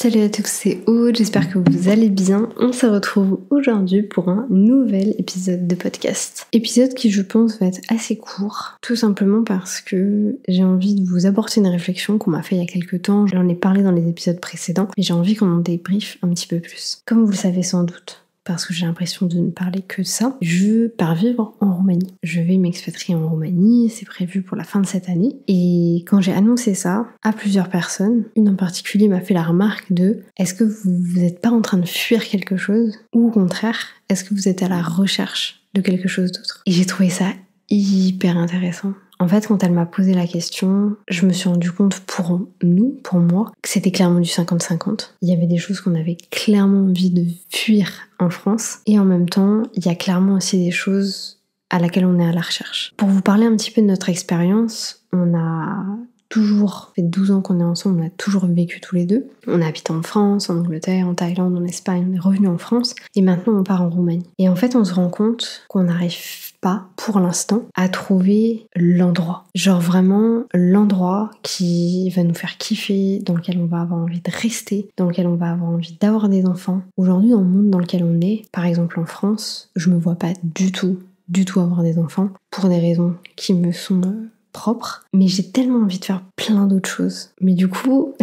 Salut à tous, c'est Aude, j'espère que vous allez bien. On se retrouve aujourd'hui pour un nouvel épisode de podcast. Épisode qui je pense va être assez court, tout simplement parce que j'ai envie de vous apporter une réflexion qu'on m'a fait il y a quelques temps. J'en ai parlé dans les épisodes précédents, mais j'ai envie qu'on en débriefe un petit peu plus. Comme vous le savez sans doute, parce que j'ai l'impression de ne parler que de ça, je pars vivre en Roumanie. Je vais m'expatrier en Roumanie, c'est prévu pour la fin de cette année. Et quand j'ai annoncé ça à plusieurs personnes, une en particulier m'a fait la remarque de « Est-ce que vous n'êtes pas en train de fuir quelque chose ? Ou au contraire, est-ce que vous êtes à la recherche de quelque chose d'autre ?» Et j'ai trouvé ça hyper intéressant. En fait, quand elle m'a posé la question, je me suis rendu compte pour moi, que c'était clairement du 50-50. Il y avait des choses qu'on avait clairement envie de fuir en France. Et en même temps, il y a clairement aussi des choses à laquelle on est à la recherche. Pour vous parler un petit peu de notre expérience, on a toujours fait 12 ans qu'on est ensemble, on a toujours vécu tous les deux. On a habité en France, en Angleterre, en Thaïlande, en Espagne, on est revenu en France et maintenant on part en Roumanie. Et en fait, on se rend compte qu'on n'arrive pas, pour l'instant, à trouver l'endroit. Genre vraiment l'endroit qui va nous faire kiffer, dans lequel on va avoir envie de rester, dans lequel on va avoir envie d'avoir des enfants. Aujourd'hui, dans le monde dans lequel on est, par exemple en France, je me vois pas du tout avoir des enfants, pour des raisons qui me sont propre, mais j'ai tellement envie de faire plein d'autres choses. Mais du coup,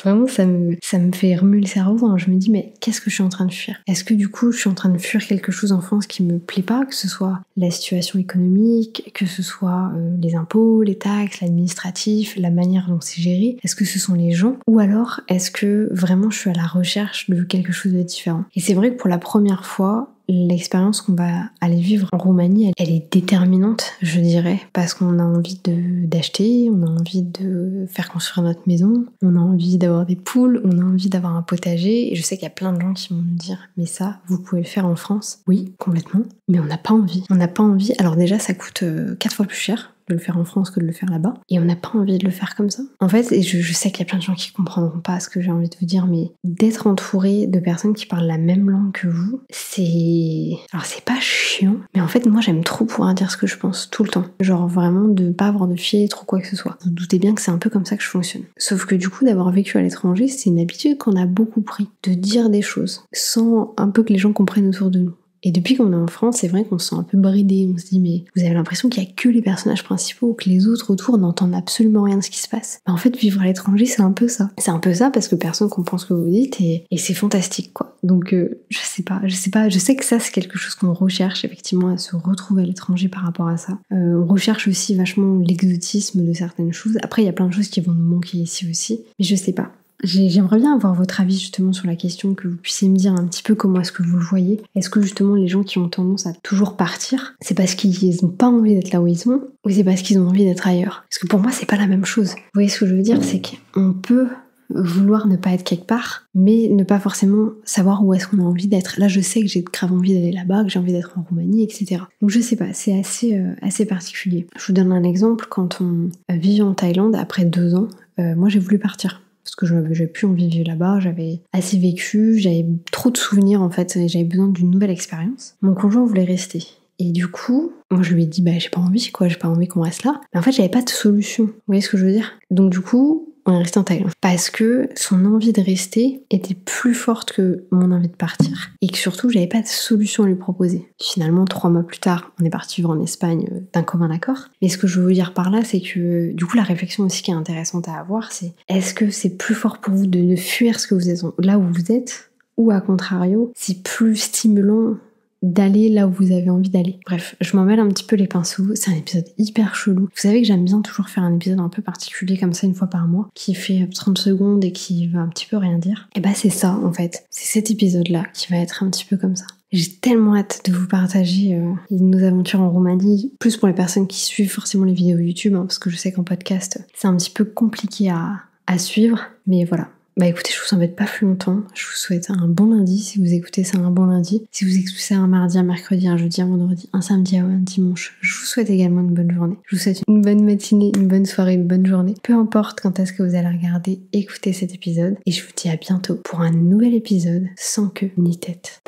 vraiment ça me fait remuer le cerveau, hein. Je me dis mais qu'est-ce que je suis en train de fuir ? Est-ce que du coup je suis en train de fuir quelque chose en France qui me plaît pas, que ce soit la situation économique, que ce soit les impôts, les taxes, l'administratif, la manière dont c'est géré, est-ce que ce sont les gens, ou alors est-ce que vraiment je suis à la recherche de quelque chose de différent ? Et c'est vrai que pour la première fois, l'expérience qu'on va aller vivre en Roumanie, elle est déterminante, je dirais, parce qu'on a envie d'acheter, on a envie de faire construire notre maison, on a envie d'avoir des poules, on a envie d'avoir un potager, et je sais qu'il y a plein de gens qui vont me dire « mais ça, vous pouvez le faire en France ». Oui, complètement, mais on n'a pas envie. On n'a pas envie, alors déjà ça coûte 4 fois plus cher de le faire en France que de le faire là-bas. Et on n'a pas envie de le faire comme ça. En fait, et je sais qu'il y a plein de gens qui comprendront pas ce que j'ai envie de vous dire, mais d'être entouré de personnes qui parlent la même langue que vous, c'est... Alors c'est pas chiant, mais en fait moi j'aime trop pouvoir dire ce que je pense tout le temps. Genre vraiment de pas avoir de filtre ou quoi que ce soit. Vous doutez bien que c'est un peu comme ça que je fonctionne. Sauf que du coup d'avoir vécu à l'étranger, c'est une habitude qu'on a beaucoup pris. De dire des choses sans un peu que les gens comprennent autour de nous. Et depuis qu'on est en France, c'est vrai qu'on se sent un peu bridé. On se dit, mais vous avez l'impression qu'il y a que les personnages principaux, que les autres autour n'entendent absolument rien de ce qui se passe. En fait, vivre à l'étranger, c'est un peu ça. C'est un peu ça parce que personne comprend ce que vous dites et c'est fantastique, quoi. Donc, je sais pas. Je sais que ça, c'est quelque chose qu'on recherche, effectivement, à se retrouver à l'étranger par rapport à ça. On recherche aussi vachement l'exotisme de certaines choses. Après, il y a plein de choses qui vont nous manquer ici aussi. Mais je sais pas. J'aimerais bien avoir votre avis justement sur la question, que vous puissiez me dire un petit peu comment est-ce que vous le voyez. Est-ce que justement les gens qui ont tendance à toujours partir, c'est parce qu'ils n'ont pas envie d'être là où ils sont, ou c'est parce qu'ils ont envie d'être ailleurs ? Parce que pour moi c'est pas la même chose. Vous voyez ce que je veux dire ? C'est qu'on peut vouloir ne pas être quelque part, mais ne pas forcément savoir où est-ce qu'on a envie d'être. Là je sais que j'ai grave envie d'aller là-bas, que j'ai envie d'être en Roumanie, etc. Donc je sais pas, c'est assez particulier. Je vous donne un exemple. Quand on vivait en Thaïlande, après 2 ans, moi j'ai voulu partir. Parce que j'avais plus envie de vivre là-bas, j'avais assez vécu, j'avais trop de souvenirs en fait, et j'avais besoin d'une nouvelle expérience. Mon conjoint voulait rester. Et du coup, moi je lui ai dit j'ai pas envie qu'on reste là. Mais en fait j'avais pas de solution, vous voyez ce que je veux dire ? Donc du coup, on est resté en Thaïlande. Parce que son envie de rester était plus forte que mon envie de partir. Et que surtout, j'avais pas de solution à lui proposer. Finalement, 3 mois plus tard, on est parti vivre en Espagne d'un commun accord. Mais ce que je veux vous dire par là, c'est que du coup, la réflexion aussi qui est intéressante à avoir, c'est est-ce que c'est plus fort pour vous de fuir ce que vous êtes là où vous êtes, ou à contrario, c'est plus stimulant d'aller là où vous avez envie d'aller. Bref, je m'en mêle un petit peu les pinceaux, c'est un épisode hyper chelou. Vous savez que j'aime bien toujours faire un épisode un peu particulier comme ça une fois par mois, qui fait 30 secondes et qui veut un petit peu rien dire. Et c'est ça en fait, c'est cet épisode-là qui va être un petit peu comme ça. J'ai tellement hâte de vous partager nos aventures en Roumanie, plus pour les personnes qui suivent forcément les vidéos YouTube, parce que je sais qu'en podcast, c'est un petit peu compliqué à suivre, mais voilà. Écoutez, je vous embête pas plus longtemps. Je vous souhaite un bon lundi si vous écoutez ça un bon lundi. Si vous écoutez ça un mardi, un mercredi, un jeudi, un vendredi, un samedi, un dimanche, je vous souhaite également une bonne journée. Je vous souhaite une bonne matinée, une bonne soirée, une bonne journée. Peu importe quand est-ce que vous allez regarder, écouter cet épisode. Et je vous dis à bientôt pour un nouvel épisode sans queue ni tête.